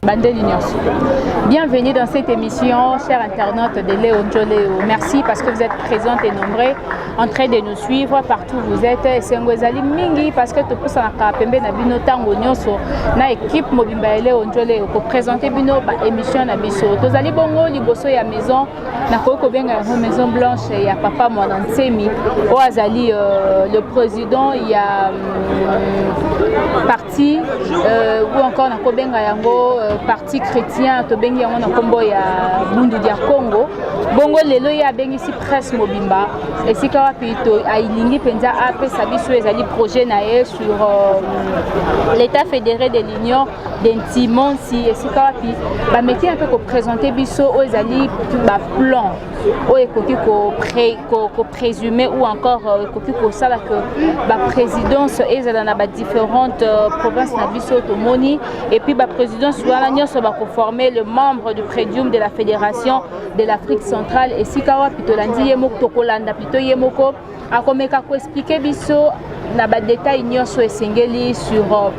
Bandeli Nyonso. Bienvenue dans cette émission, chers internautes de Léo Njoléo. Merci parce que vous êtes présents et nombreux en train de nous suivre partout où vous êtes. C'est Ngwezali Mingi parce que tout ça na pembe na bino tango nyonso na équipe mobimba Léo Njoléo pour présenter bino ba émission na biso. Tozali bongo liboso ya maison na ko benga la maison blanche ya papa Mwana Ntsemi o azali le président ya parti ou encore na ko benga yango parti chrétien to bengi yango na kombo ya Bundu dia Congo bongo lelo ya bengi si presse mobimba esika wapi to ailingi penza apesa biso ezali projet na ye sur l'état fédéré de l'Union d'Intimon si esika wapi ba meti un peu ko présenter biso o ezali ba plan o ekoki ko présumer ou encore ekoki ko sala que ba présidence ezala na ba différentes provinces na biso to moni et puis ba présidence wana nyonso ba ko former le membre du prédium de la fédération de l'Afrique centrale et sikawa pitolandi yemoko tokolanda plutôt yemoko akomeka ko expliquer biso na ba détail nyonso esengeli sur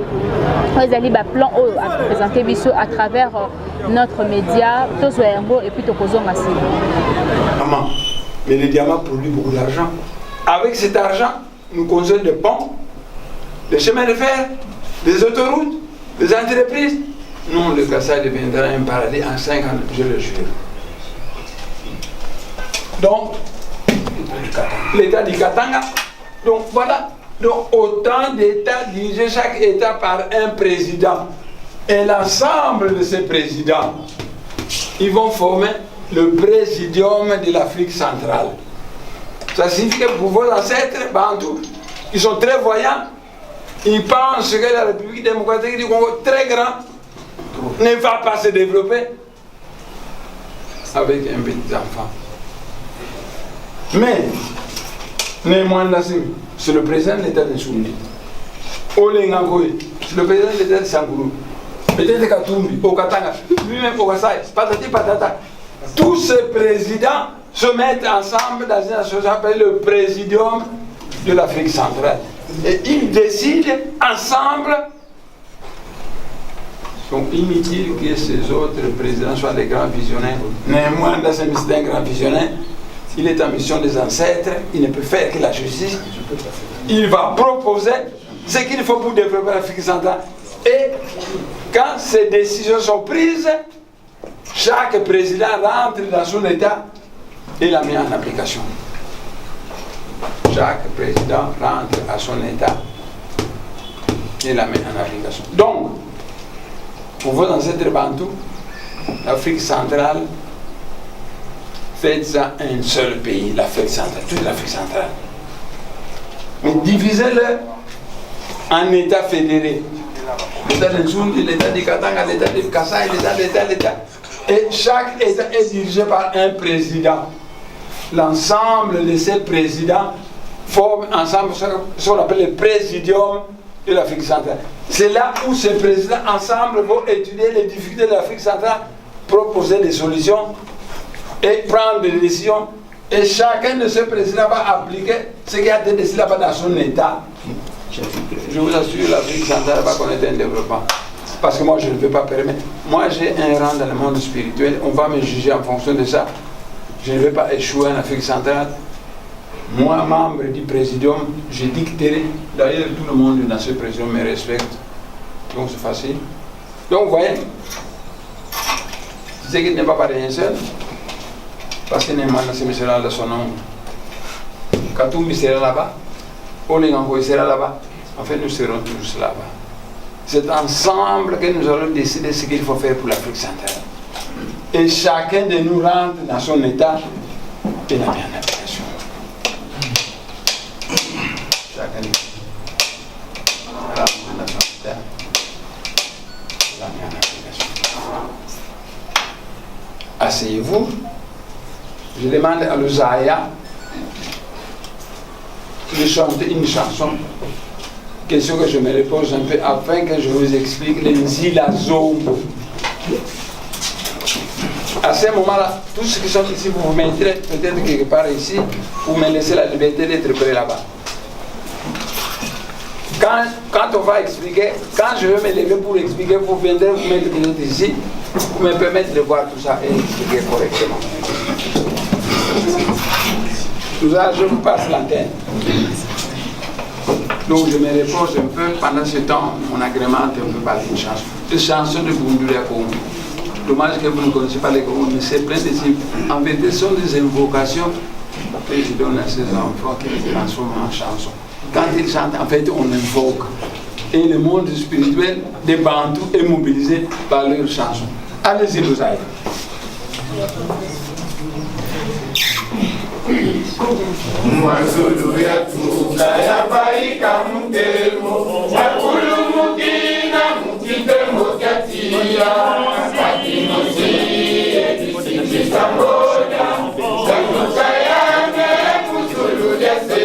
ezali ba plan o a présenter biso à travers notre média tozwa yango et puis tokozonga si maman mais le diamant produit beaucoup d'argent. Avec cet argent nous construisons des ponts, des chemins de fer, des autoroutes, des entreprises. Non, le Kassai deviendra un paradis en 5 ans, je le jure. Donc, l'État du Katanga. Donc voilà. Donc autant d'États dirigés chaque État par un président. Et l'ensemble de ces présidents, ils vont former le présidium de l'Afrique centrale. Ça signifie que pour vos ancêtres, Bantou, ils sont très voyants. Ils pensent que la République démocratique du Congo, très grand, ne va pas se développer avec un petit enfant. Mais, néanmoins, c'est le président de l'État de Soumni. Olengangoy, c'est le président de l'État de Sangourou. Peut-être de Katumbi, au Katanga, lui-même au Kassai, patati patata. Tous ces présidents se mettent ensemble dans une association appelée le Présidium de l'Afrique centrale. Et ils décident ensemble. Donc inutile que ces autres présidents soient des grands visionnaires. Néanmoins, dans ce ministère, un grand visionnaire, il est en mission des ancêtres, il ne peut faire que la justice. Il va proposer ce qu'il faut pour développer l'Afrique centrale. Et quand ces décisions sont prises, chaque président rentre dans son État et la met en application. Chaque président rentre à son État et la met en application. Donc, pour vos ancêtres bantous, l'Afrique centrale, faites ça un seul pays, l'Afrique centrale, toute l'Afrique centrale. Mais divisez-le en États fédérés. L'État de Nzundi, l'État de Katanga, l'État de Kassai, l'État. Et chaque État est dirigé par un président. L'ensemble de ces présidents forment ensemble ce qu'on appelle le présidium de l'Afrique centrale. C'est là où ces présidents ensemble vont étudier les difficultés de l'Afrique centrale, proposer des solutions et prendre des décisions. Et chacun de ces présidents va appliquer ce qui a été décidé là-bas dans son État. Je vous assure, l'Afrique centrale va connaître un développement. Parce que moi, je ne peux pas permettre. Moi, j'ai un rang dans le monde spirituel. On va me juger en fonction de ça. Je ne vais pas échouer en Afrique centrale. Moi, membre du présidium, je dicterai. D'ailleurs, tout le monde dans ce présidium me respecte. Donc, c'est facile. Donc, vous voyez, c'est qu'il n'est pas pareil seul. Parce que Néman, c'est M. de son nom. Katumbi sera là-bas. Olengango sera là-bas. En fait, nous serons tous là-bas. C'est ensemble que nous allons décider ce qu'il faut faire pour l'Afrique centrale. Et chacun de nous rentre dans son état et la met en application. Chacun de nous rentre dans son état et la met en application. Asseyez-vous. Je demande à l'Ouzaya de chanter une chanson. Question que je me repose un peu afin que je vous explique les Nzilazo. À ce moment-là, tous ceux qui sont ici, vous vous mettrez peut-être quelque part ici, vous me laissez la liberté d'être prêt là-bas. Quand on va expliquer, quand je vais me lever pour expliquer, vous viendrez vous mettre ici, pour me permettre de voir tout ça et expliquer correctement. Tout ça, je vous passe l'antenne. Donc je me repose un peu. Pendant ce temps, on agrémente un peu par une chanson. Des chansons de Bundouria Congo. Dommage que vous ne connaissez pas les Congo, mais c'est plein de signes. En fait, ce sont des invocations que je donne à ces enfants qui les transforment en chansons. Quand ils chantent, en fait, on invoque. Et le monde spirituel des Bantous est mobilisé par leurs chansons. Allez-y, vous allez. Mwazulu yatuka yabaika mutemo yakulumukina mukitemo kyatia katimosi ekisisa moja yatuka yange muzulu yase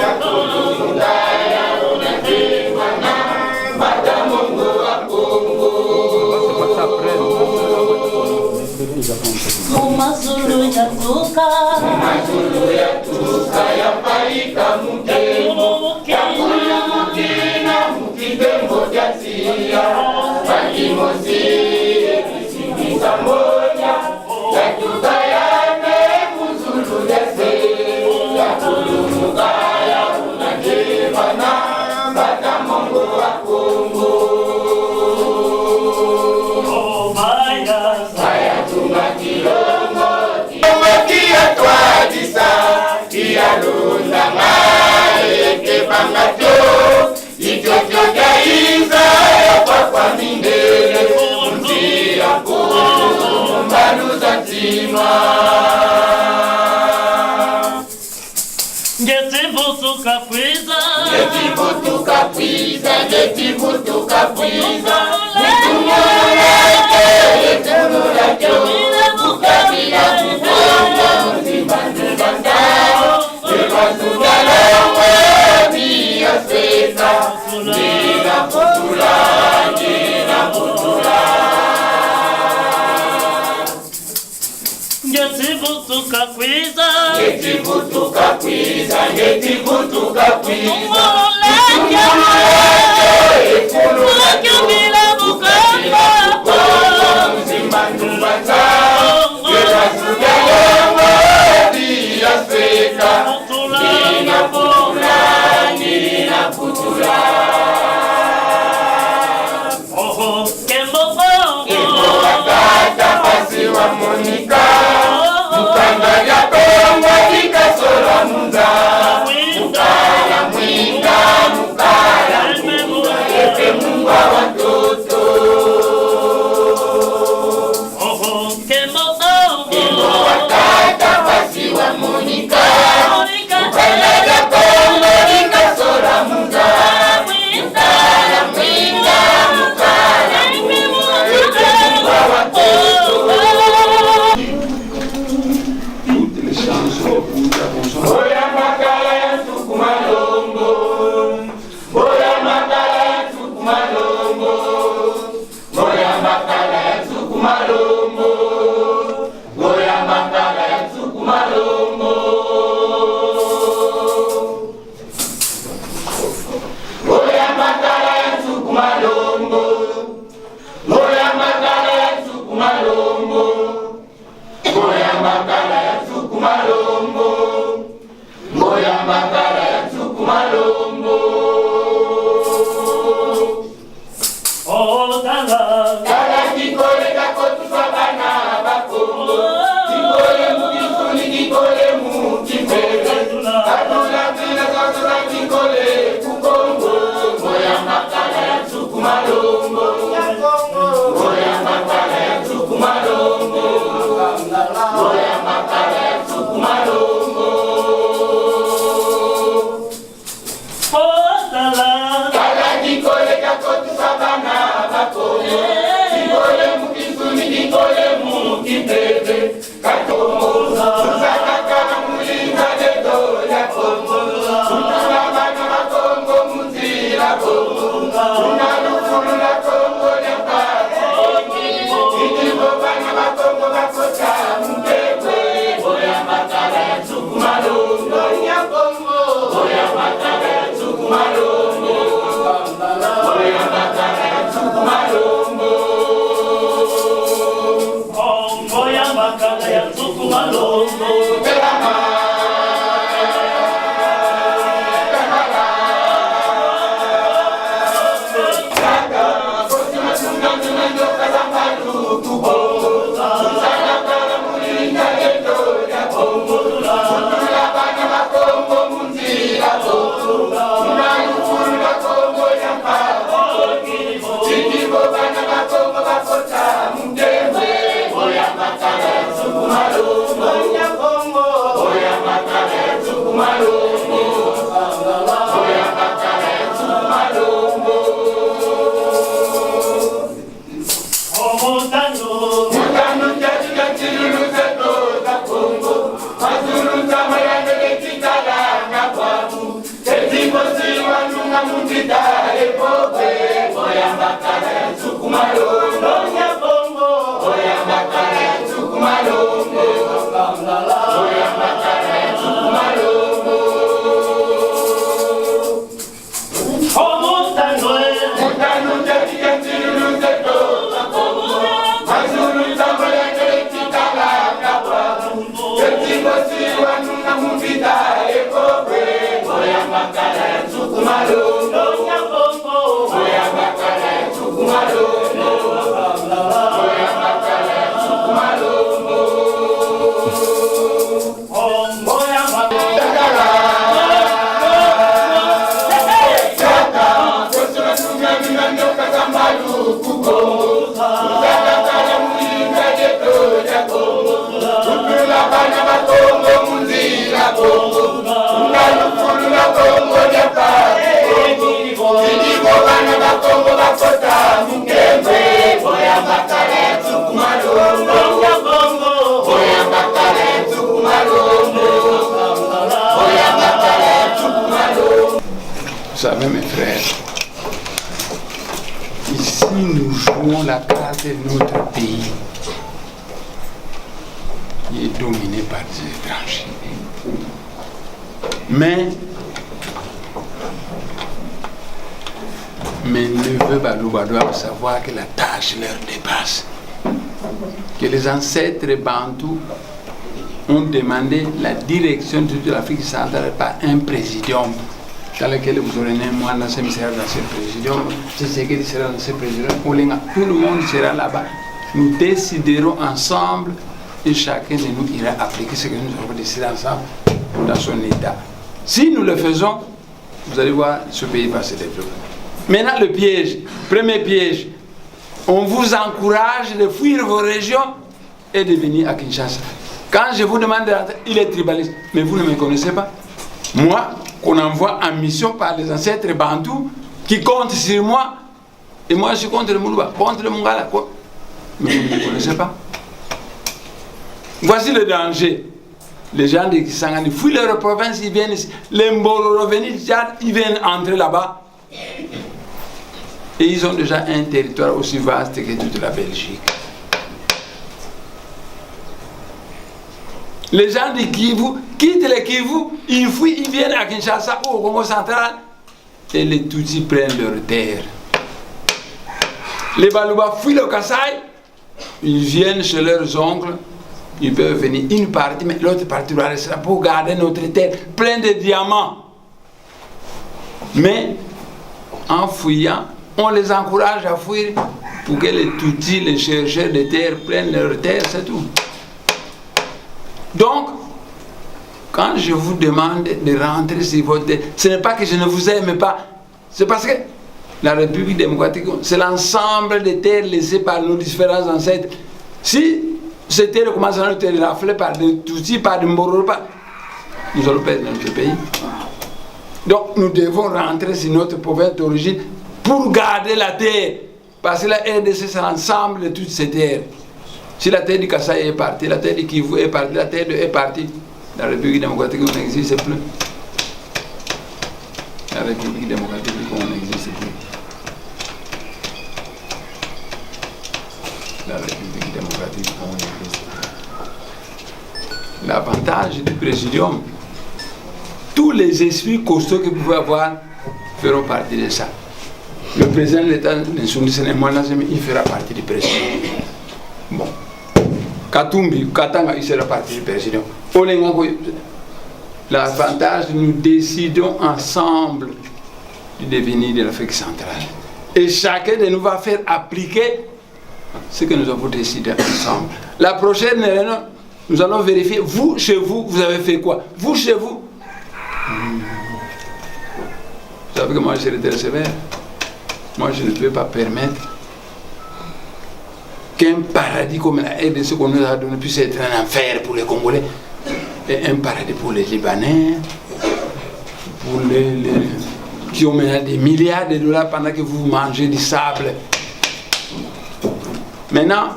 yakulumuka yaunakimana matamongo wa Kongo. Mazulu yatuka yapaika mutemo yakulumukina mukitemo kyatia katimosi ekisisa moja yatuka yange muzulu yase yakulumuka yaunakimana matamongo wa Kongo. Kole mu si nous jouons la carte de notre pays, il est dominé par des étrangers. Mais neveux Balouba doivent savoir que la tâche leur dépasse. Que les ancêtres bantous ont demandé la direction de l'Afrique centrale par un présidium dans lequel vous aurez moi dans ce présidium, c'est ce qui sera dans ce présidium, tout le monde sera là-bas. Nous déciderons ensemble et chacun de nous ira appliquer ce que nous avons décidé ensemble dans son état. Si nous le faisons, vous allez voir, ce pays va se développer. Maintenant, le piège, premier piège, on vous encourage de fuir vos régions et de venir à Kinshasa. Quand je vous demande de rentrer, il est tribaliste, mais vous ne me connaissez pas. Moi, qu'on envoie en mission par les ancêtres bantous qui comptent sur moi, et moi je suis contre le Moulouba, contre le Mungala, mais vous ne me connaissez pas. Voici le danger. Les gens de Kisangani fuient leur province, ils viennent ici. Les Mbolo revenus du Tchad, ils viennent entrer là-bas. Et ils ont déjà un territoire aussi vaste que toute la Belgique. Les gens de Kivu quittent les Kivu, ils fuient, ils viennent à Kinshasa ou au Congo central et les Tutsis prennent leur terre. Les Balouba fuient le Kasaï, ils viennent chez leurs oncles, ils peuvent venir une partie, mais l'autre partie doit rester là pour garder notre terre pleine de diamants. Mais en fuyant, on les encourage à fuir pour que les Tutsis, les chercheurs de terre prennent leur terre, c'est tout. Donc, quand je vous demande de rentrer sur votre terre, ce n'est pas que je ne vous aime pas, c'est parce que la République démocratique, c'est l'ensemble des terres laissées par nos différents ancêtres. Si ces terres commencent à être raflées par des Tutsis, par des Mboroba, nous allons perdre notre pays. Donc, nous devons rentrer sur notre province d'origine pour garder la terre. Parce que la RDC, c'est l'ensemble de toutes ces terres. Si la terre du Kasaï est partie, la terre du Kivu est partie, la terre est partie, la République démocratique, on n'existe plus. La République démocratique, on n'existe plus. La République démocratique, on n'existe plus. L'avantage du présidium, tous les esprits costauds que vous pouvez avoir feront partie de ça. Le président de l'État, il fera partie du présidium. Bon. Katumbi, Katanga, il sera partie du président. L'avantage, nous décidons ensemble du devenir de l'Afrique centrale. Et chacun de nous va faire appliquer ce que nous avons décidé ensemble. La prochaine réunion, nous allons vérifier, vous, chez vous, vous avez fait quoi? Vous, chez vous. Vous savez que moi, je serai très sévère. Moi, je ne peux pas permettre qu'un paradis comme la RDC qu'on nous a donné puisse être un enfer pour les Congolais et un paradis pour les Libanais, pour les qui ont maintenant des milliards de dollars pendant que vous mangez du sable. Maintenant,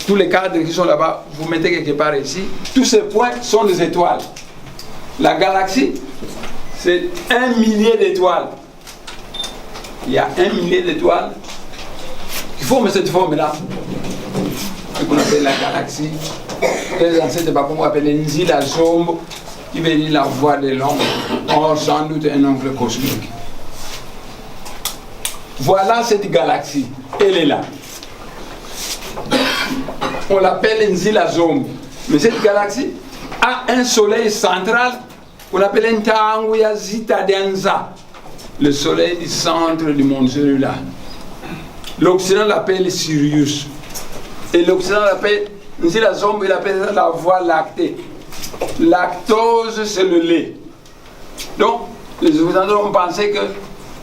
tous les cadres qui sont là-bas, vous mettez quelque part ici, tous ces points sont des étoiles. La galaxie, c'est 1 millier d'étoiles. Il y a 1 millier d'étoiles. Il faut mettre cette forme-là, qu'on appelle la galaxie. Les ancêtres Bakongo appellent Nzila Zombo, qui veut dire la voie de l'ombre. Or, sans doute un oncle cosmique. Voilà cette galaxie. Elle est là. On l'appelle Nzila Zombo. Mais cette galaxie a un soleil central qu'on appelle Ntanguya Zita Denza. Le soleil du centre du monde, celui-là. L'Occident l'appelle Sirius. Et l'Occident l'appelle, la zombe, il appelle la voie lactée. Lactose, c'est le lait. Donc, les Occidentaux ont pensé que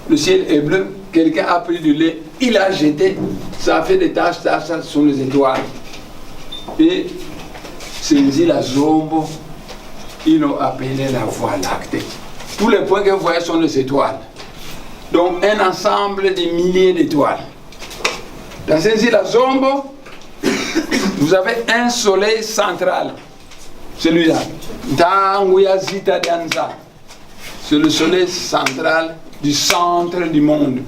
le ciel est bleu, quelqu'un a pris du lait, il a jeté, ça a fait des taches, ça sont les étoiles. Et c'est la zombe, ils l'ont appelé la voie lactée. Tous les points que vous voyez sont des étoiles. Donc, un ensemble de milliers d'étoiles. Dans cette île à Zombo, vous avez un soleil central. Celui-là. C'est le soleil central du centre du monde.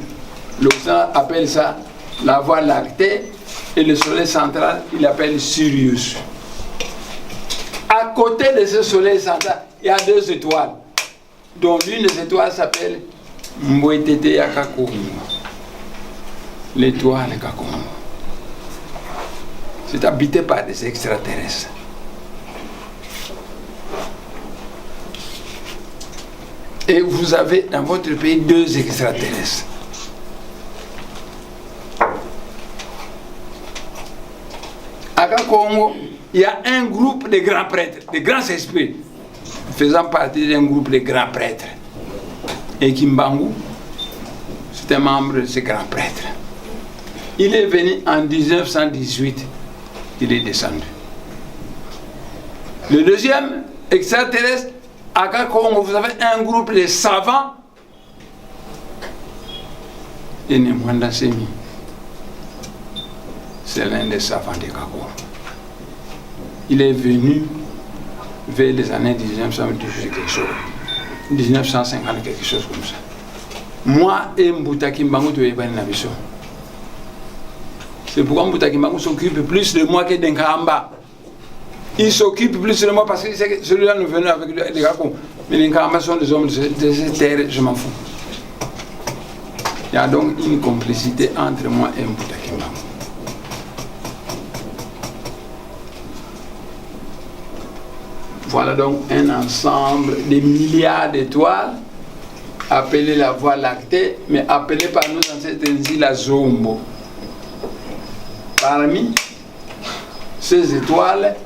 L'Occident appelle ça la Voie lactée et le soleil central, il appelle Sirius. À côté de ce soleil central, il y a 2 étoiles, dont l'une des étoiles s'appelle Mbwetete Yakakongo. L'étoile Kakongo. C'est habité par des extraterrestres. Et vous avez dans votre pays 2 extraterrestres. À Kakongo, il y a un groupe de grands prêtres, de grands esprits, faisant partie d'un groupe de grands prêtres. Et Kimbangu, c'est un membre de ces grands prêtres. Il est venu en 1918, il est descendu. Le deuxième extraterrestre, à Kakongo, vous avez un groupe de savants. Et Nemwanda Semi, c'est l'un des savants de Kakongo. Il est venu vers les années 1918 quelque chose, 1950 quelque chose comme ça. Moi et Mbuta Kimbangu, tu es pas une ambition. C'est pourquoi Mbuta Kimbangu s'occupe plus de moi que d'Nkamba. Il s'occupe plus de moi parce que celui-là nous venait avec les Gakons. Mais les Nkamba sont des hommes de cette terre, je m'en fous. Il y a donc une complicité entre moi et Mbuta Kimbangu. Voilà donc un ensemble de milliards d'étoiles appelées la Voie lactée, mais appelée par nos ancêtres ainsi la Zombo. Parmi ces étoiles,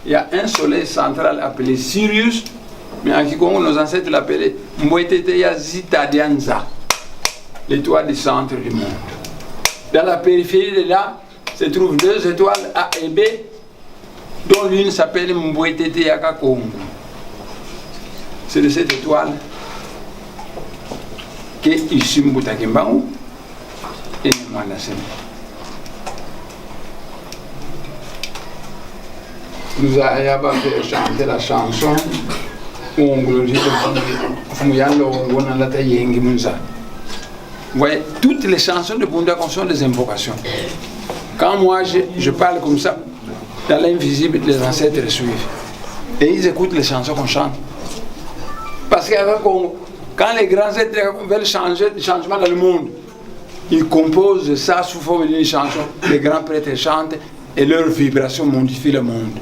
il y a un soleil central appelé Sirius, mais en Kikongo, nos ancêtres l'appelaient Mbweteteya Zitadianza, l'étoile du centre du monde. Dans la périphérie de là se trouvent 2 étoiles A et B, dont l'une s'appelle Mbwetete Yakakongo. C'est de cette étoile qu'est issu Mbuta Kimbangu et Nemwanda Semi. Nous avons fait chanter la chanson Vous voyez, toutes les chansons de Bunda sont des invocations. Quand moi je parle comme ça, dans l'invisible, les ancêtres suivent. Et ils écoutent les chansons qu'on chante. Parce que quand les grands êtres veulent changer le changement dans le monde, ils composent ça sous forme d'une chanson. Les grands prêtres chantent et leurs vibrations modifient le monde.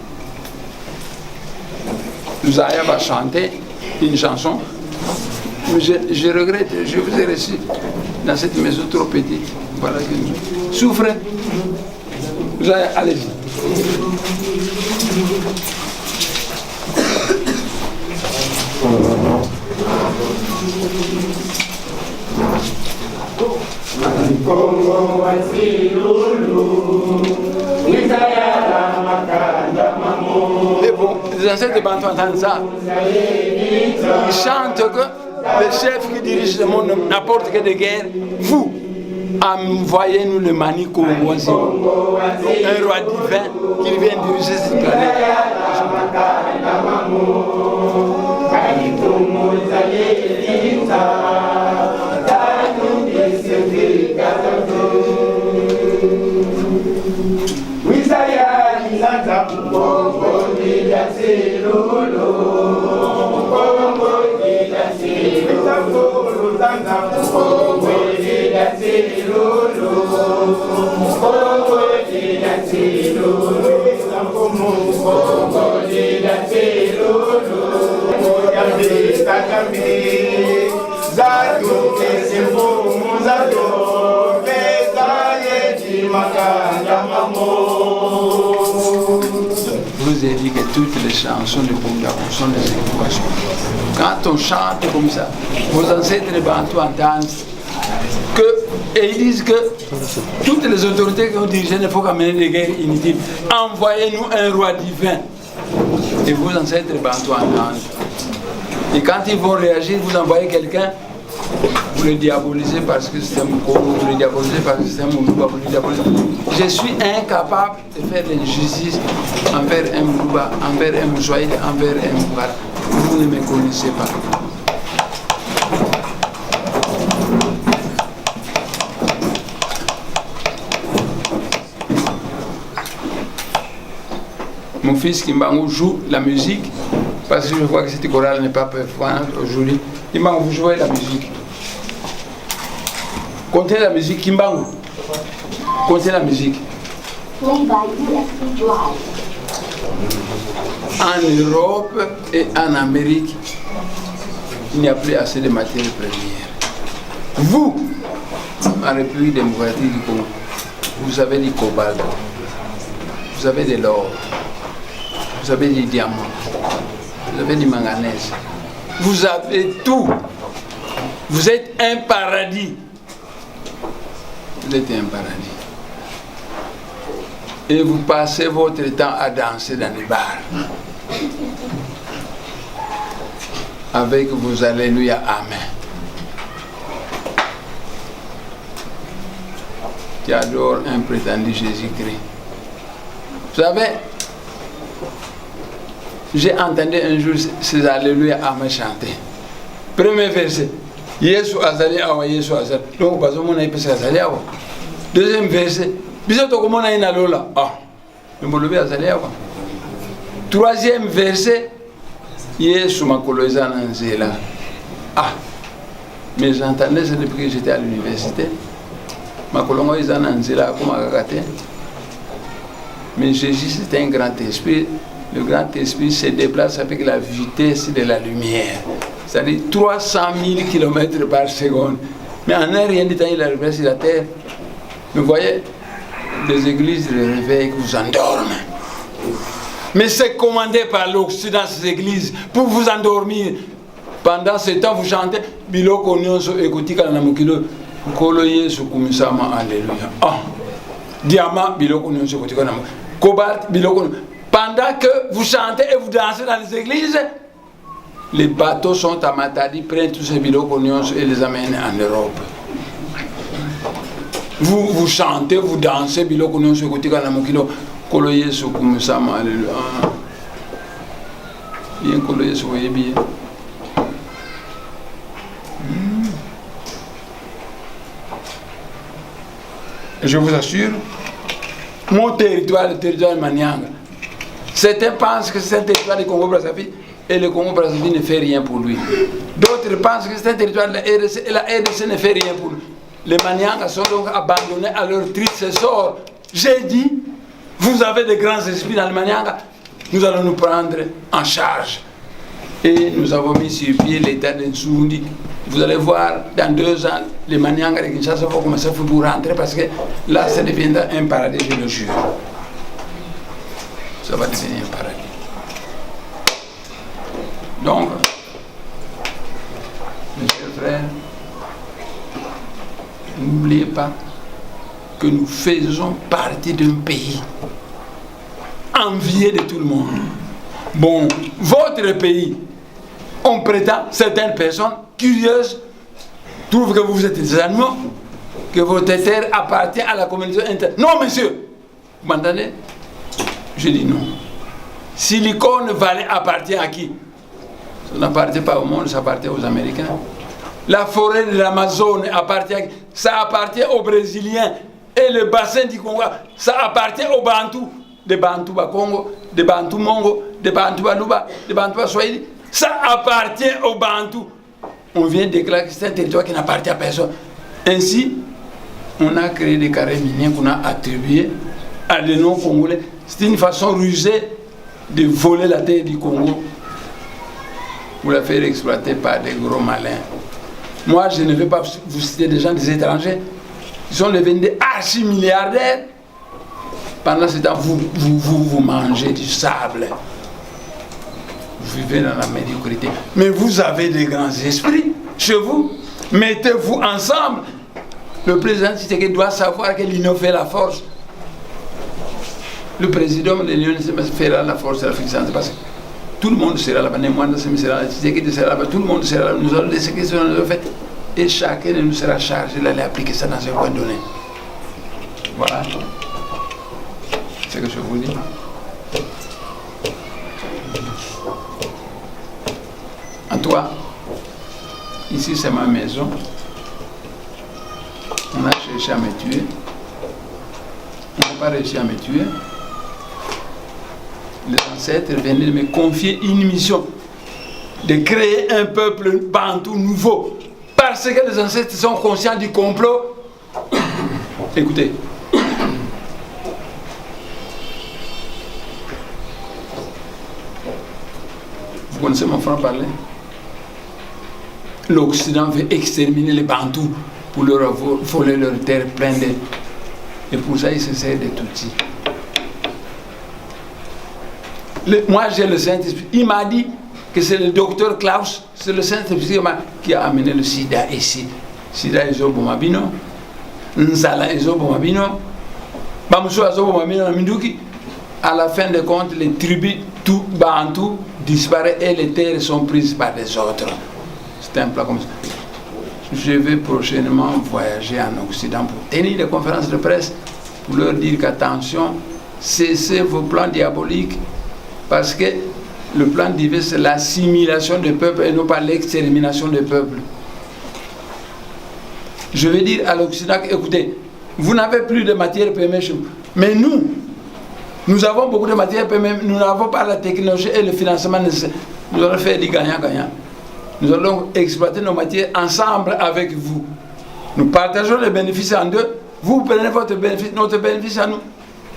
Nous arrivons à chanter une chanson. Mais je regrette, je vous ai reçu dans cette maison trop petite. Voilà que nous souffrez. Allez-y. Et bon, les ancêtres de Bantou entendent ça. Ils chantent que le chef qui dirige le monde, n'importe quelle guerre, vous, envoyez-nous le Mani Congoisi, un roi divin qui vient diriger cette planète. Je vous ai dit que toutes les chansons de Bunda sont des invocations. Quand on chante comme ça, vos ancêtres de Bantou entendent et ils disent que toutes les autorités qui ont dirigé ne faut qu'amener des guerres inutiles. Envoyez-nous un roi divin. Et vos ancêtres de Bantou entendent. Et quand ils vont réagir, vous envoyez quelqu'un, vous le diabolisez parce que c'est un Mouko, vous le diabolisez parce que c'est un Moulouba, vous le diabolisez. Je suis incapable de faire l'injustice envers un Moulouba, envers un Moussoïde, envers un Moukara. Vous ne me connaissez pas. Mon fils Kimbangu joue la musique, parce que je vois que cette chorale n'est pas performante aujourd'hui. Kimbangu, vous jouez la musique. Comptez la musique, Kimbangu. Comptez la musique. Play by USB Drive. En Europe et en Amérique, il n'y a plus assez de matières premières. Vous, en République démocratique du Congo, vous avez du cobalt, vous avez de l'or, vous avez des diamants, vous avez du manganèse, vous avez tout. Vous êtes un paradis. Vous êtes un paradis. Et vous passez votre temps à danser dans les bars. Avec vos alléluia, amen. Qui adore un prétendu Jésus-Christ. Vous savez, j'ai entendu un jour ces alléluia, amen chanter. Premier verset. Yesu azali awa, Yesu azali. Donc, parce que mon aïe peut s'azali awa. Deuxième verset. Bisoto comme on a une alola. Ah, le molobe azali awa. Troisième verset. Yesu makolo ezana nzela. Ah, mais j'entendais ça depuis que j'étais à l'université. Makolongo ezana nzela comme agagate. Mais Jésus c'est un grand esprit. Le grand esprit se déplace avec la vitesse de la lumière. C'est-à-dire 300 000 km par seconde. Mais en un rien de temps, il arrive sur la terre. Vous voyez, les églises le réveillent, vous endorment. Mais c'est commandé par l'Occident, ces églises, pour vous endormir. Pendant ce temps, vous chantez Biloko Nyonso Ekotika Namukilo Kolo Yesu Kumisama Alléluia. Ah, diamant Biloko Nyonso Ekotika Namukilo Cobalt Biloko. Pendant que vous chantez et vous dansez dans les églises, les bateaux sont à Matadi, prennent tous ces Biloko Nyonso et les amènent en Europe. Vous chantez, vous dansez Biloko Nyonso Ekotika Namukilo Kolo Yesu Kumisama Alléluia. Bien Kolo Yesu, voyez bien. Je vous assure, mon territoire, le territoire de Manianga, certains pensent que c'est un territoire du Congo-Brazzaville et le Congo-Brazzaville ne fait rien pour lui. D'autres pensent que c'est un territoire de la RDC et la RDC ne fait rien pour lui. Les Maniangas sont donc abandonnés à leur triste sort. J'ai dit, vous avez de grands esprits dans le Manianga, nous allons nous prendre en charge. Et nous avons mis sur pied l'état de Nsoundi. Vous allez voir, dans 2 ans, les Maniangas de Kinshasa vont commencer à vous rentrer parce que là, ça deviendra un paradis, je le jure. Ça va devenir un paradis. Donc, mes chers frères, n'oubliez pas que nous faisons partie d'un pays envié de tout le monde. Bon, votre pays, on prétend, certaines personnes curieuses trouvent que vous êtes des animaux, que votre terre appartient à la communauté interne. Non, monsieur, vous m'entendez? Je dis non. Silicon Valley appartient à qui? Ça n'appartient pas au monde, ça appartient aux Américains. La forêt de l'Amazone appartient à qui? Ça appartient aux Brésiliens. Et le bassin du Congo, ça appartient aux Bantous. Des Bantous Bakongo, des Bantous Mongo, des Bantous Baluba, des Bantous Swahili. Ça appartient aux Bantous. On vient de déclarer que c'est un territoire qui n'appartient à personne. Ainsi, on a créé des carrés miniers qu'on a attribués à des non-congolais. C'est une façon rusée de voler la terre du Congo pour la faire exploiter par des gros malins. Moi, je ne vais pas vous citer des gens des étrangers. Ils sont devenus des archi-milliardaires. Pendant ce temps, vous mangez du sable. Vous vivez dans la médiocrité. Mais vous avez des grands esprits chez vous. Mettez-vous ensemble. Le président Tshisekedi doit savoir que l'union fait la force. Le président de l'union fera la force de l'Afrique centrale parce que tout le monde sera là-bas. Nemwanda sera là, Tshisekedi sera là-bas, tout le monde sera là. Nous allons laisser que ce nous fait. Et chacun de nous sera chargé d'aller appliquer ça dans un coin donné. Voilà. C'est ce que je vous dis. En toi, ici c'est ma maison. On a cherché à me tuer. On n'a pas réussi à me tuer. les ancêtres venaient de me confier une mission de créer un peuple bantou nouveau. Parce que les ancêtres sont conscients du complot. Écoutez. Vous connaissez mon frère parler? L'Occident veut exterminer les Bantous pour leur voler leur terre pleine de... Et pour ça, il se sert des outils. Moi, j'ai le Saint-Esprit. Il m'a dit que c'est le docteur Klaus, c'est le Saint-Esprit qui a amené le sida ici. Sida est au Bomabino. Nzala est au Bomabino. Bamuso est au Bomabino. À la fin de compte, les tribus tout Bantou disparaissent et les terres sont prises par les autres. C'est un plan comme ça. Je vais prochainement voyager en Occident pour tenir des conférences de presse pour leur dire qu'attention, cessez vos plans diaboliques parce que le plan divin c'est l'assimilation des peuples et non pas l'extermination des peuples. Je vais dire à l'Occident, écoutez, vous n'avez plus de matière première chez vous, mais nous avons beaucoup de matière première, nous n'avons pas la technologie et le financement nécessaire. Nous allons faire du gagnant-gagnant. Nous allons exploiter nos matières ensemble avec vous. Nous partageons les bénéfices en deux. Vous prenez votre bénéfice, notre bénéfice à nous.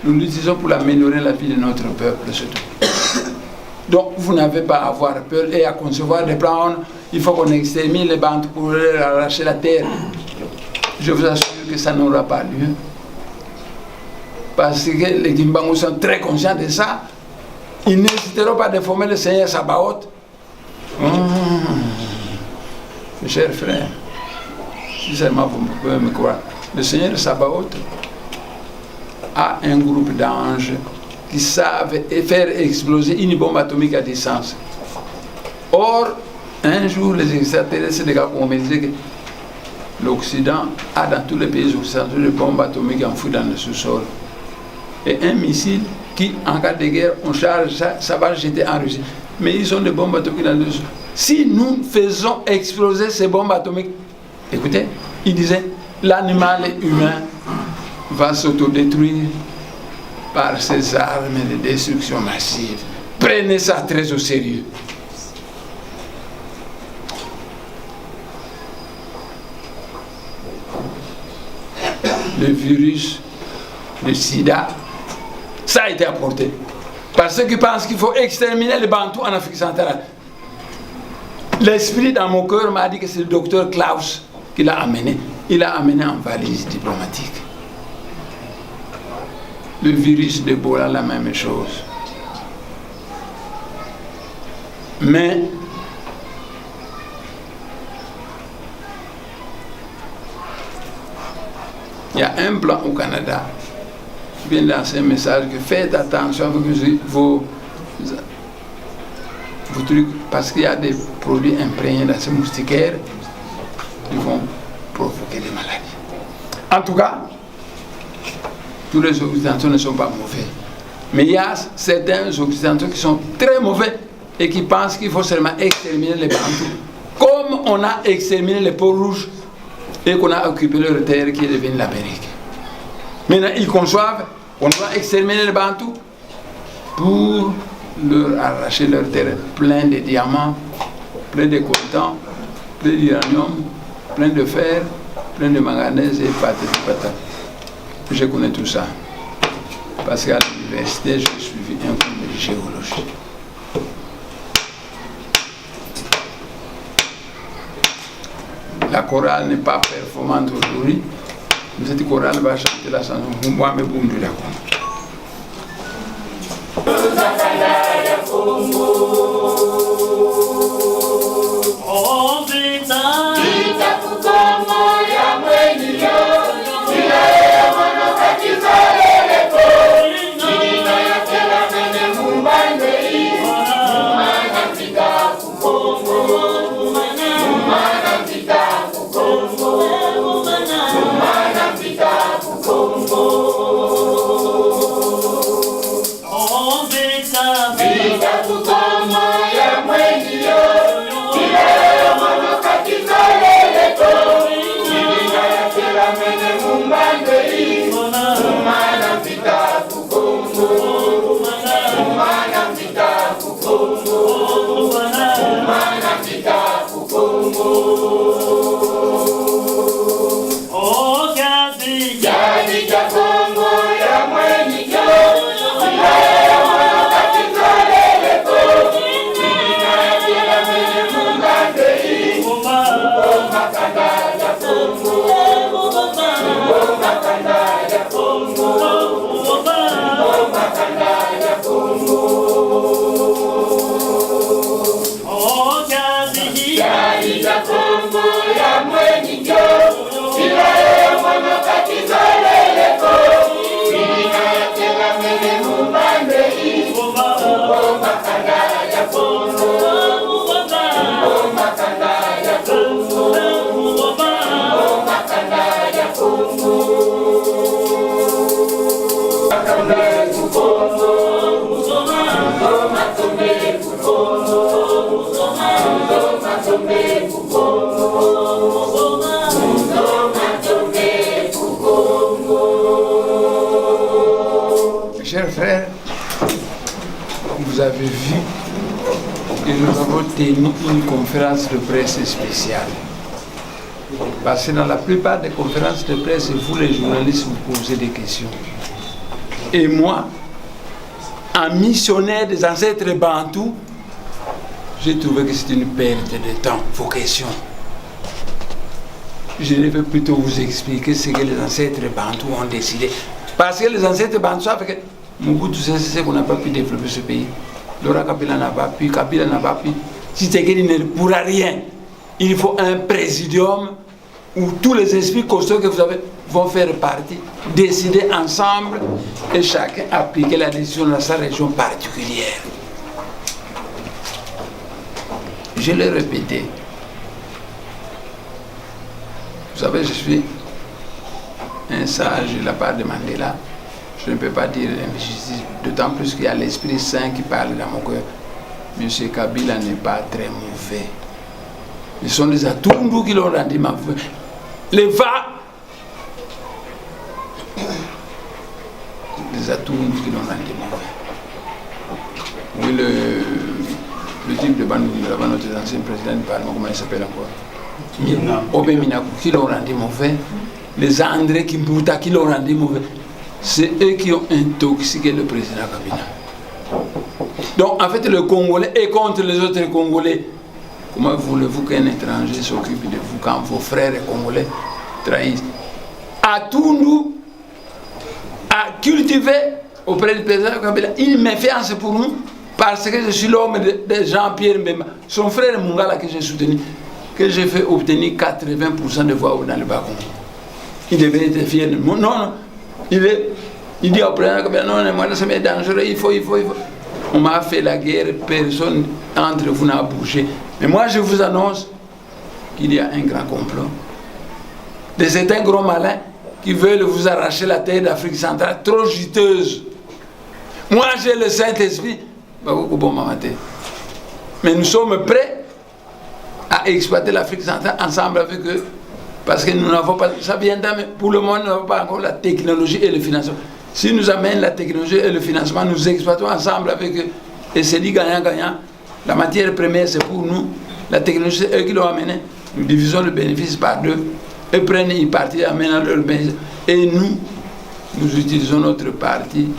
Nous l'utilisons pour améliorer la vie de notre peuple, surtout. Donc, vous n'avez pas à avoir peur et à concevoir des plans. Il faut qu'on extermine les bandes pour leur arracher la terre. Je vous assure que ça n'aura pas lieu. Parce que les Gimbangous sont très conscients de ça. Ils n'hésiteront pas à déformer le Seigneur Sabaoth. Mes chers frères, si seulement vous pouvez me croire, le Seigneur Sabaoth a un groupe d'anges qui savent faire exploser une bombe atomique à distance. Or, un jour, les extraterrestres ont me dit que l'Occident a dans tous les pays occidentaux des bombes atomiques enfouies dans le sous-sol. Et un missile qui, en cas de guerre, on charge ça va jeter en Russie. Mais ils ont des bombes atomiques dans le sous-sol. Si nous faisons exploser ces bombes atomiques, écoutez, il disait, l'animal humain va s'autodétruire par ces armes de destruction massive. Prenez ça très au sérieux. Le virus, le sida, ça a été apporté. Par ceux qui pensent qu'il faut exterminer les Bantous en Afrique centrale. L'esprit dans mon cœur m'a dit que c'est le docteur Klaus qui l'a amené. Il l'a amené en valise diplomatique. Le virus d'Ebola, la même chose. Mais il y a un plan au Canada qui vient lancer un message que faites attention avec vos trucs parce qu'il y a des produits imprégnés dans ces moustiquaires qui vont provoquer des maladies. En tout cas, tous les Occidentaux ne sont pas mauvais. Mais il y a certains Occidentaux qui sont très mauvais et qui pensent qu'il faut seulement exterminer les Bantous. Comme on a exterminé les peaux rouges et qu'on a occupé leur terre qui est devenue l'Amérique. Maintenant, ils conçoivent qu'on doit exterminer les Bantous pour leur arracher leur terre plein de diamants, plein de coltan, plein d'uranium, plein de fer, plein de manganèse et patata. Je connais tout ça. Parce qu'à l'université, j'ai suivi un cours de géologie. La chorale n'est pas performante aujourd'hui, mais cette chorale va chanter la chanson Humwame Bundu la Vita tu como ya Chers frères, vous avez vu que nous avons tenu une conférence de presse spéciale. Parce que dans la plupart des conférences de presse, vous les journalistes vous posez des questions. Et moi, en missionnaire des ancêtres bantous, j'ai trouvé que c'est une perte de temps, vos questions. Je vais plutôt vous expliquer ce que les ancêtres bantous ont décidé. Parce que les ancêtres bantous savent que Mobutu, c'est qu'on n'a pas pu développer ce pays. Laurent Kabila n'a pas pu, Kabila n'a pas pu. Si Tshisekedi ne pourra rien, il faut un présidium où tous les esprits costauds que vous avez vont faire partie, décider ensemble et chacun appliquer la décision dans sa région particulière. Je l'ai répété. Vous savez, je suis un sage de la part de Mandela. Je ne peux pas dire injustice, d'autant plus qu'il y a l'Esprit Saint qui parle dans mon cœur. Monsieur Kabila n'est pas très mauvais. Ce sont les Atundu qui l'ont rendu mauvais. Les Atundu qui l'ont rendu mauvais. Oui, le type de Bandundu, notre ancien président du Parlement, comment il s'appelle encore? Obé Minakou qui l'ont rendu mauvais. Les André Kimbuta qui l'ont rendu mauvais. C'est eux qui ont intoxiqué le président Kabila. Donc en fait le Congolais est contre les autres Congolais. Comment voulez-vous qu'un étranger s'occupe de vous quand vos frères congolais trahissent? Atundu a cultivé auprès du président Kabila une méfiance pour nous parce que je suis l'homme de Jean-Pierre Mbemba, son frère Mungala que j'ai soutenu, que j'ai fait obtenir 80% de voix dans le Bas-Congo. Il devait être fier de moi. Non, il dit au président Kabila, non, moi c'est dangereux, il faut. On m'a fait la guerre, personne entre vous n'a bougé. Mais moi je vous annonce qu'il y a un grand complot de certains gros malins qui veulent vous arracher la terre d'Afrique centrale, trop juteuse. Moi j'ai le Saint-Esprit, mais nous sommes prêts à exploiter l'Afrique centrale ensemble avec eux, parce que nous n'avons pas, ça vient mais pour le moment nous n'avons pas encore la technologie et le financement. Si nous amènent la technologie et le financement, nous exploitons ensemble avec eux, et c'est dit gagnant-gagnant. La matière première c'est pour nous, la technologie c'est eux qui l'ont amené, nous divisons le bénéfice par deux, eux prennent une partie, amènent leur bénéfice, et nous utilisons notre partie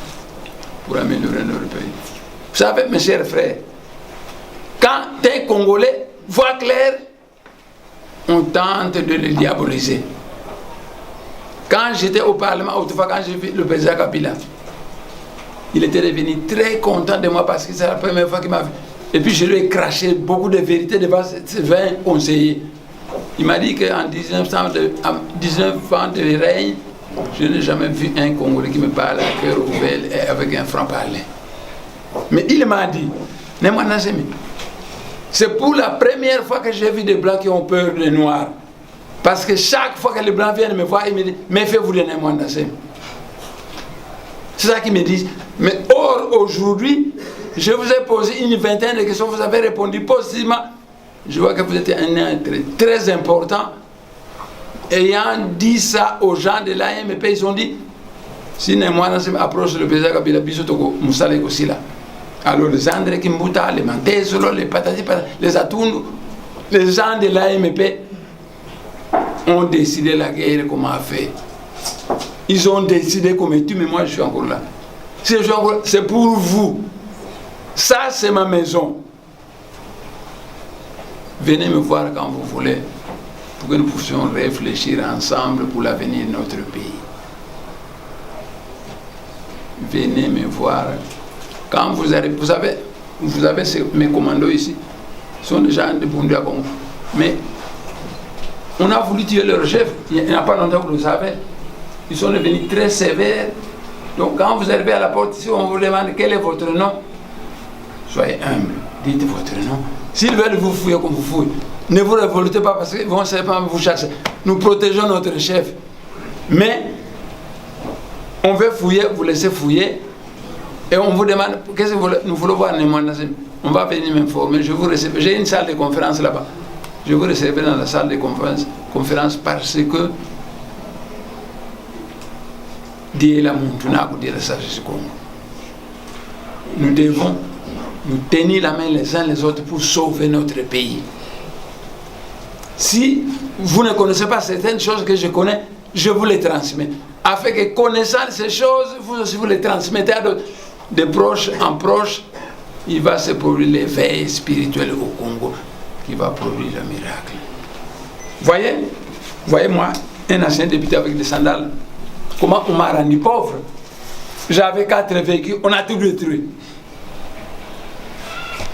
pour améliorer notre pays. Vous savez, mes chers frères, quand un Congolais voit clair, on tente de le diaboliser. Quand j'étais au Parlement, autrefois quand j'ai vu le président Kabila, il était devenu très content de moi parce que c'est la première fois qu'il m'a vu. Et puis je lui ai craché beaucoup de vérités devant ces 20 conseillers. Il m'a dit qu'en 19 ans de règne, je n'ai jamais vu un Congolais qui me parle à cœur ouvert et avec un franc-parler. Mais il m'a dit, c'est pour la première fois que j'ai vu des Blancs qui ont peur des Noirs. Parce que chaque fois que les Blancs viennent me voir, ils me disent, mais faites-vous des Némoandasem. C'est ça qu'ils me disent. Mais or, aujourd'hui, je vous ai posé une vingtaine de questions, vous avez répondu positivement. Je vois que vous êtes un être très important. Ayant dit ça aux gens de l'AMP, ils ont dit, si Némoandasem approche le président Kabila, Bisotoko, Moussale Kosila. Alors les André Kimbuta, les Mantezolo, les Patati, les Atundu, les gens de l'AMP ont décidé la guerre comme a fait. Ils ont décidé comme tout, mais moi je suis encore là. C'est pour vous. Ça c'est ma maison. Venez me voir quand vous voulez, pour que nous puissions réfléchir ensemble pour l'avenir de notre pays. Venez me voir. Quand vous arrivez, vous avez mes commandos ici, ce sont des gens de Bundu à Congo. Mais on a voulu tuer leur chef, il n'y a pas longtemps que vous le savez. Ils sont devenus très sévères. Donc quand vous arrivez à la porte ici, on vous demande quel est votre nom. Soyez humble, dites votre nom. S'ils veulent vous fouiller comme vous fouillez, ne vous révoltez pas parce qu'ils vont simplement vous chasser. Nous protégeons notre chef. Mais on veut fouiller, vous laissez fouiller. Et on vous demande, qu'est-ce que vous voulez, nous voulons voir Némoandasem. On va venir m'informer, je vous recevrai. J'ai une salle de conférence là-bas. je vous recevrai dans la salle de conférence parce que Dieu la montuna pour dire la sagesse Congo. Nous devons nous tenir la main les uns les autres pour sauver notre pays. Si vous ne connaissez pas certaines choses que je connais, je vous les transmets. Afin que connaissant ces choses, vous aussi vous les transmettez à d'autres. De proche en proche, il va se produire l'éveil spirituel au Congo qui va produire le miracle. Voyez moi, un ancien député avec des sandales, comment on m'a rendu pauvre. J'avais 4 véhicules, on a tout détruit.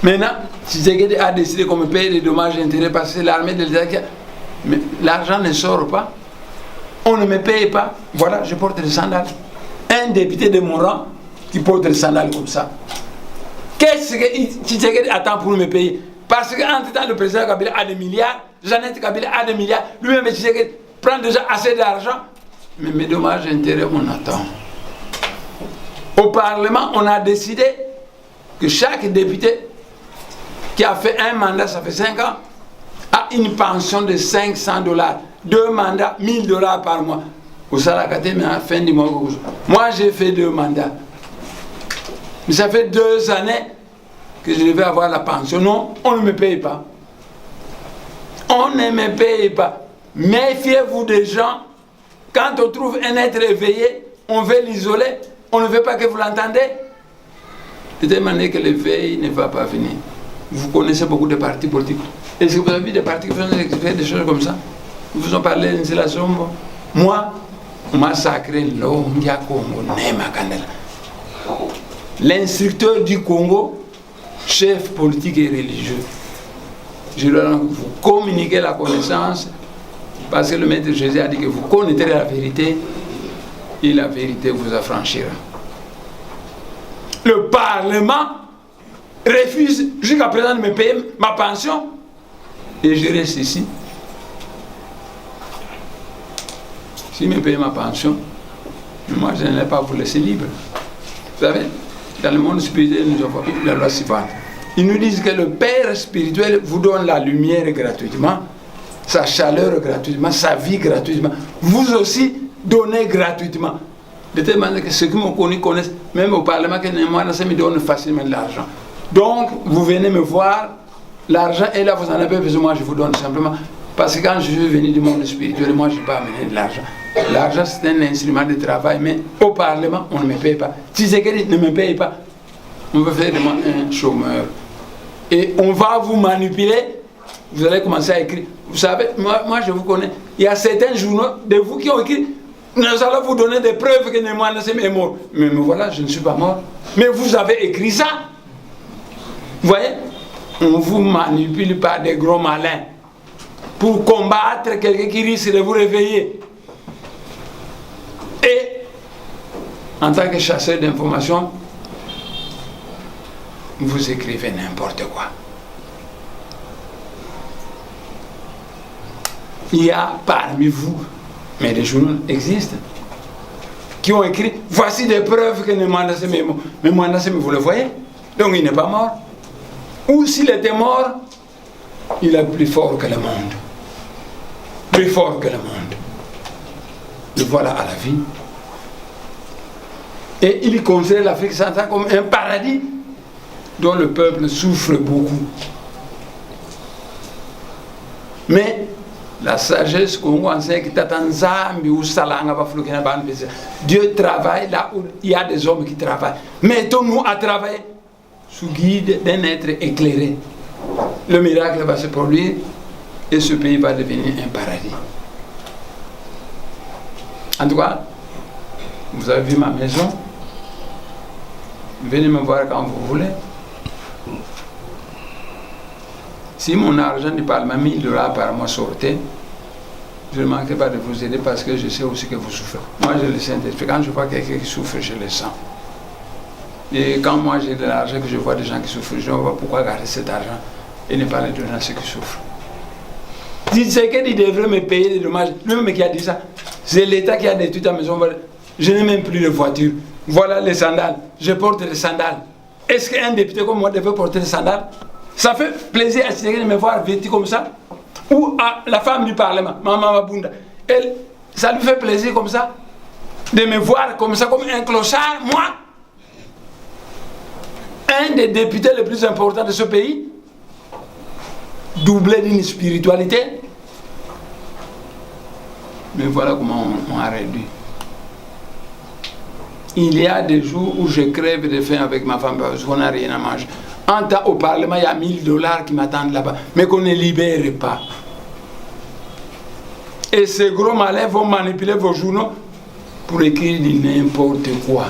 Maintenant, si Tshisekedi a décidé qu'on me paye les dommages et intérêts parce que c'est l'armée de l'État qui a... Mais l'argent ne sort pas. On ne me paye pas. Voilà, je porte des sandales. Un député de mon rang qui porte des sandales comme ça. Qu'est-ce que Tshisekedi attend pour me payer? Parce qu'entre-temps, le président Kabila a des milliards, Jeannette Kabila a des milliards, lui-même Tshisekedi prend déjà assez d'argent. Mais mes dommages et intérêts, on attend. Au Parlement, on a décidé que chaque député qui a fait un mandat, ça fait 5 ans, a une pension de $500. 2 mandats, $1000 par mois. Au Salakate, mais à la fin du mois. Moi, j'ai fait 2 mandats. Mais ça fait 2 années que je devais avoir la pension. Non, on ne me paye pas. On ne me paye pas. Méfiez-vous des gens. Quand on trouve un être éveillé, on veut l'isoler. On ne veut pas que vous l'entendez. De telle manière que l'éveil ne va pas venir. Vous connaissez beaucoup de partis politiques. Est-ce que vous avez vu des partis qui font des choses comme ça? Ils vous ont parlé de la sombre. Moi, on m'a sacré l'Ongia Congo, Nema Kandela. L'instructeur du Congo, chef politique et religieux. Je dois vous communiquer la connaissance parce que le maître Jésus a dit que vous connaîtrez la vérité et la vérité vous affranchira. Le Parlement refuse jusqu'à présent de me payer ma pension et je reste ici. S'il me paye ma pension, moi je ne l'ai pas vous laisser libre. Vous savez, dans le monde spirituel, nous avons la loi suivante. Ils nous disent que le Père spirituel vous donne la lumière gratuitement, sa chaleur gratuitement, sa vie gratuitement. Vous aussi donnez gratuitement. De telle manière que ceux qui m'ont connu connaissent, même au Parlement, que moi, ça me donne facilement de l'argent. Donc, vous venez me voir, l'argent est là, vous en avez besoin, moi je vous donne simplement. Parce que quand je suis venu du monde spirituel, moi je n'ai pas amené de l'argent. L'argent c'est un instrument de travail, mais au Parlement, on ne me paye pas. Si c'est quelqu'un ne me paye pas, on veut faire de moi un chômeur. Et on va vous manipuler, vous allez commencer à écrire. Vous savez, moi je vous connais, il y a certains journaux de vous qui ont écrit, nous allons vous donner des preuves que Némoine est mort. Mais voilà, je ne suis pas mort. Mais vous avez écrit ça. Vous voyez, on vous manipule par des gros malins pour combattre quelqu'un qui risque de vous réveiller. Et en tant que chasseur d'informations, vous écrivez n'importe quoi. Il y a parmi vous, mais des journaux existent, qui ont écrit, voici des preuves que Némoine est mort. Mais Némoine, vous le voyez, donc il n'est pas mort. Ou s'il était mort, il est plus fort que le monde. Plus fort que le monde. Le voilà à la vie. Et il considère l'Afrique centrale comme un paradis dont le peuple souffre beaucoup. Mais la sagesse qu'on enseigne que Dieu travaille là où il y a des hommes qui travaillent. Mettons-nous à travailler sous guide d'un être éclairé. Le miracle va se produire et ce pays va devenir un paradis. En tout cas, vous avez vu ma maison. Venez me voir quand vous voulez. Si mon argent du Parlement, $1000 par mois sortait, je ne manquerai pas de vous aider parce que je sais aussi que vous souffrez. Moi, je le sens. Quand je vois quelqu'un qui souffre, je le sens. Et quand moi j'ai de l'argent, que je vois des gens qui souffrent, je ne vois pas pourquoi garder cet argent et ne pas le donner à ceux qui souffrent. C'est qu'il devrait me payer des dommages. Lui-même qui a dit ça, c'est l'État qui a détruit ta maison. Je n'ai même plus de voiture. Voilà les sandales. Je porte les sandales. Est-ce qu'un député comme moi devait porter les sandales? Ça fait plaisir à Tshisekedi de me voir vêtu comme ça? ou à la femme du Parlement, Maman Mabunda, elle, ça lui fait plaisir comme ça, de me voir comme ça, comme un clochard, moi, un des députés les plus importants de ce pays, doublé d'une spiritualité. Mais voilà comment on a réduit. Il y a des jours où je crève de faim avec ma femme parce qu'on n'a rien à manger. En temps au Parlement, il y a $1000 qui m'attendent là-bas, mais qu'on ne libère pas. Et ces gros malins vont manipuler vos journaux pour écrire n'importe quoi.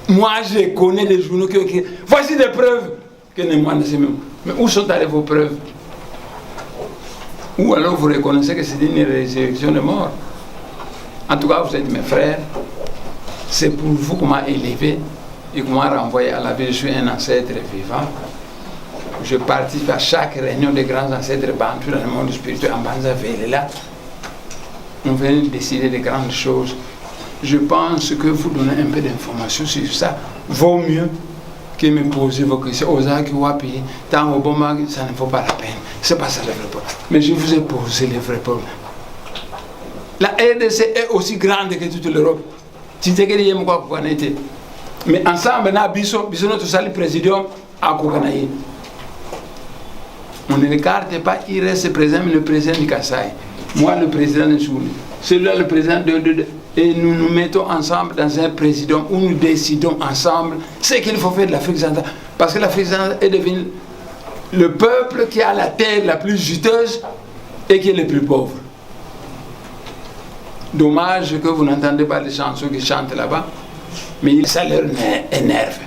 Moi, je connais des journaux qui écrivent. Voici des preuves. Que moi, mais où sont allées vos preuves? Ou alors vous reconnaissez que c'est une résurrection de mort. En tout cas, vous êtes mes frères. C'est pour vous qu'on m'a élevé et qu'on m'a renvoyé à la vie. Je suis un ancêtre vivant. Je participe à chaque réunion des grands ancêtres bantous dans le monde spirituel. En Banzaville, là, on vient décider de grandes choses. Je pense que vous donnez un peu d'informations sur ça vaut mieux que me poser vos questions. Osaki Wapi, tant au bon mag, ça ne vaut pas la peine. C'est pas ça le vrai problème. Mais je vous ai posé les vrais problèmes. La RDC est aussi grande que toute l'Europe. Mais ensemble, nous notre salut président à Koukanaï. On ne l'écarte pas, il reste président, mais le président du Kassai. Moi, le président de Chouli. Celui-là, le président de... Et nous nous mettons ensemble dans un président où nous décidons ensemble ce qu'il faut faire de l'Afrique centrale. Parce que l'Afrique centrale est devenue le peuple qui a la terre la plus juteuse et qui est le plus pauvre. Dommage que vous n'entendez pas les chansons qui chantent là-bas, mais ça leur énerve.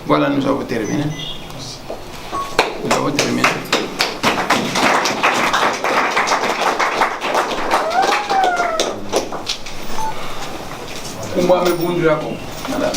Voilà, nous avons terminé. Nous avons terminé. Moi, me bon drapeau, madame.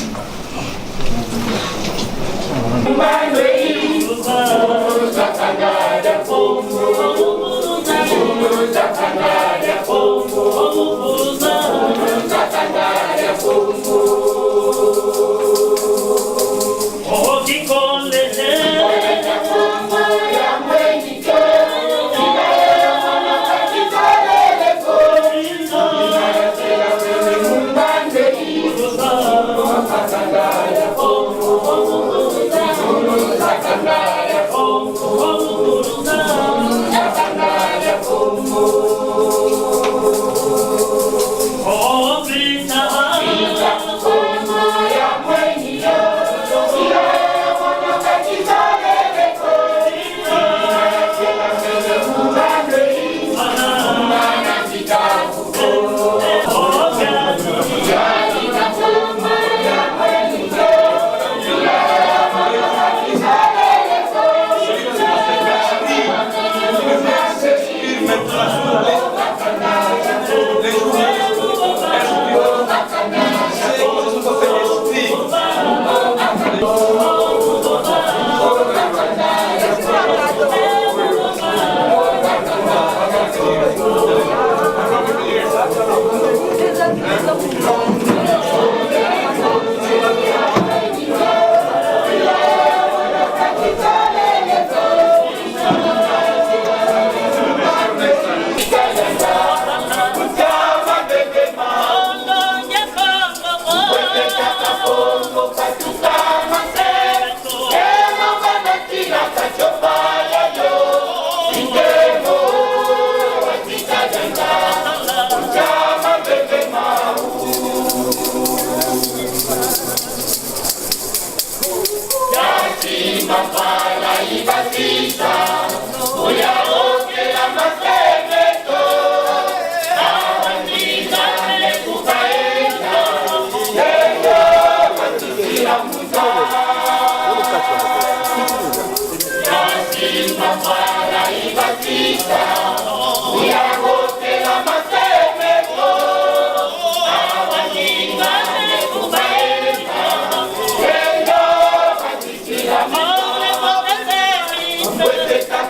With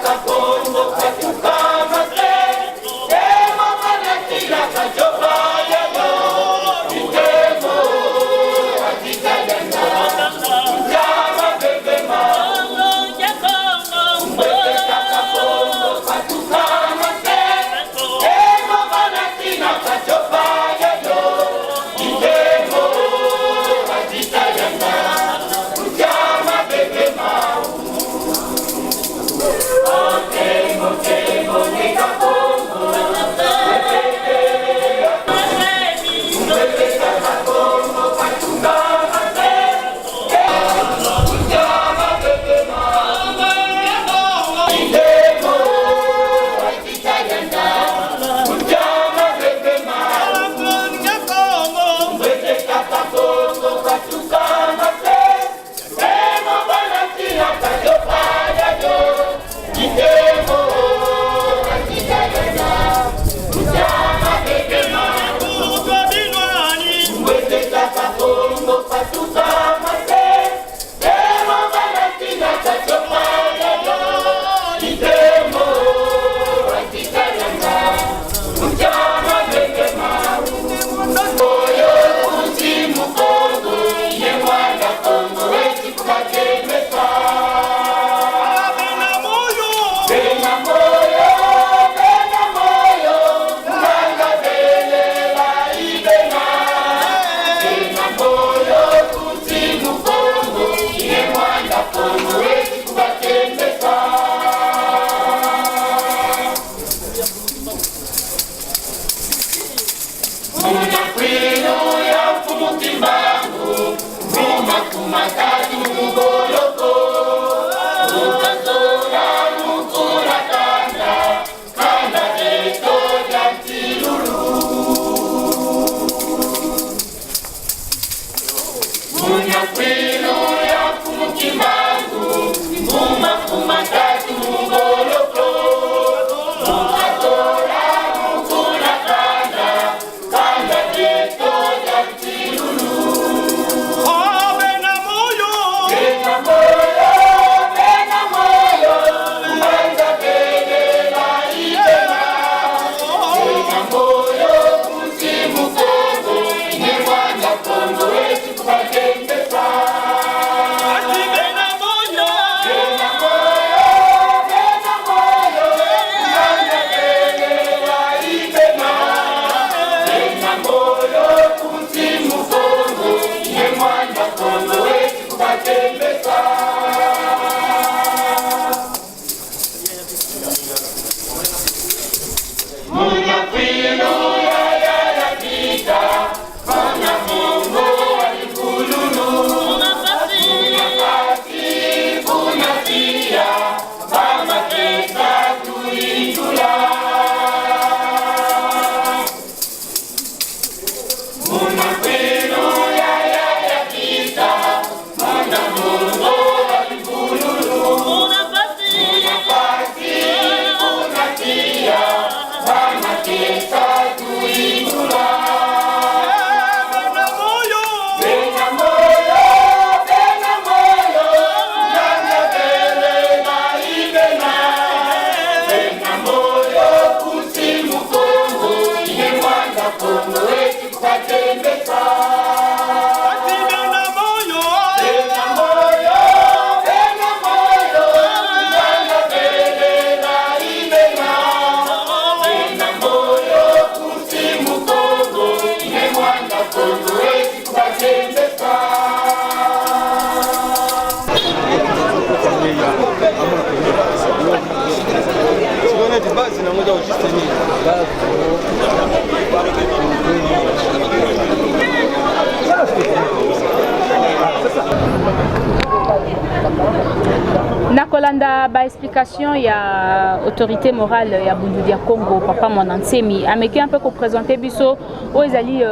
Nakolanda ba explication ya autorité morale ya Bundu dia Congo papa mon ansemi ameki un peu ko présenter biso o ezali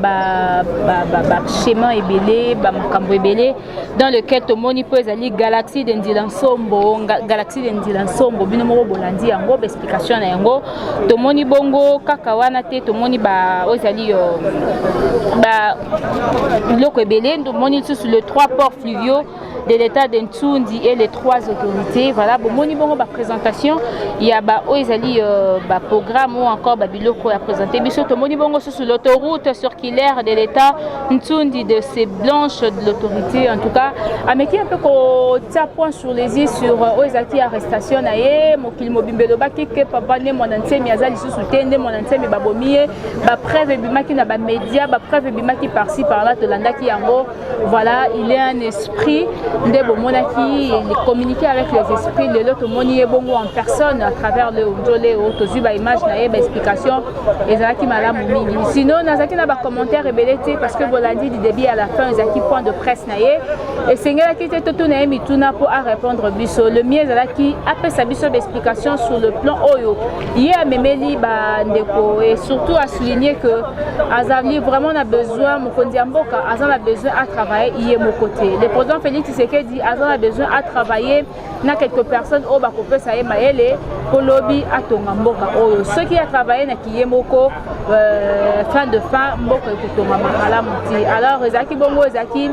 ba schéma ebelé ba makambo ebelé dans lequel tomoni po ezali galaxie de Ndilansombo bino moko bolandi yango ba explication na yango tomoni bongo kaka wana te tomoni ba o ezali ba loko ebelé tomoni sur les 3 ports fluviaux de l'état de Ntsundi et les 3 autorités. Voilà, bon, moni bongo ba présentation, il y a ba oezali ba programme ou encore ba biloko à présenter. Biso to moni bongo sur l'autoroute circulaire de l'état Ntsundi de ces blanches de l'autorité en tout cas. Ameki un peu ko tia point sur les îles sur oezaki arrestation na ye, mokili mobimbelo baki ke papa ne monanté mi azali sous tende monanté mi babomie, ba preuve bimaki na ba média, ba preuve bimaki par-ci par-là to landaki yango. Voilà, il est un esprit Ndebo Monaki, il communiquer avec les esprits, le lot moni bongo en personne à travers le Ondolé, Otozuba image, naïe, explication, et Zaki Malam Mingi. Sinon, Nazaki n'a pas commentaire rebellité parce que Bolandi du début à la fin, Zaki point de presse naïe, et Seigneur qui était tout naïe, Mituna pour répondre biso. Le mien Zaki après sa biso d'explication sur le plan Oyo. Hier, Memeli Bandeko, et surtout à souligner que Azali vraiment a besoin, Mokondi Amboka, Azan a besoin à travailler, il est mon côté. Le président Félix Tshisekedi Azan a besoin à travailler na quelques personnes au bakopé ça est maëlé pour lobby à Tonga Mboka Oyo. Ceux qui a travaillé na Kiyemoko fin de fin Mboka Tonga Makala Mouti. Alors Ezaki Bongo Ezaki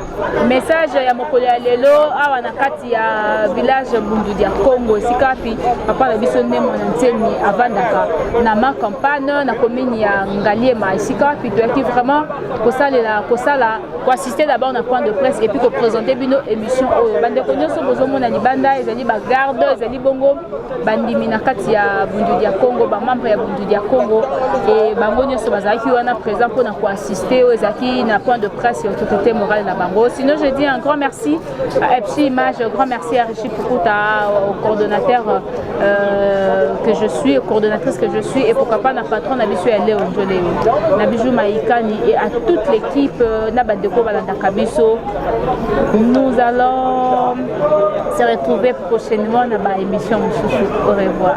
message ya mokolo ya lelo awa na kati ya village Bundu dia Congo sikapi papa na biso ne monanteni avandaka na ma campagne na commune ya Ngaliema sikapi to qui vraiment ko sala ko assister d'abord na point de presse et puis ko présenter bino émission émission oyo bandeko nyonso bozomona libanda ezali bagarde ezali bongo bandimi na kati ya Bundudi ya Congo bamembre ya Bundudi ya Congo et bango nyonso bazalaki wana présent pour assister aux acquis na point de presse et autorité morale na bango. Sinon je dis un grand merci à Epsi Image, un grand merci à Richie Pukuta, au coordonnateur que je suis, coordonnatrice que je suis et pourquoi pas na patron na biso ya Léo Njolé na Bijou Maïkani et à toute l'équipe na bandeko balanda kabiso. Nous allons se retrouver prochainement dans ma émission. Au revoir.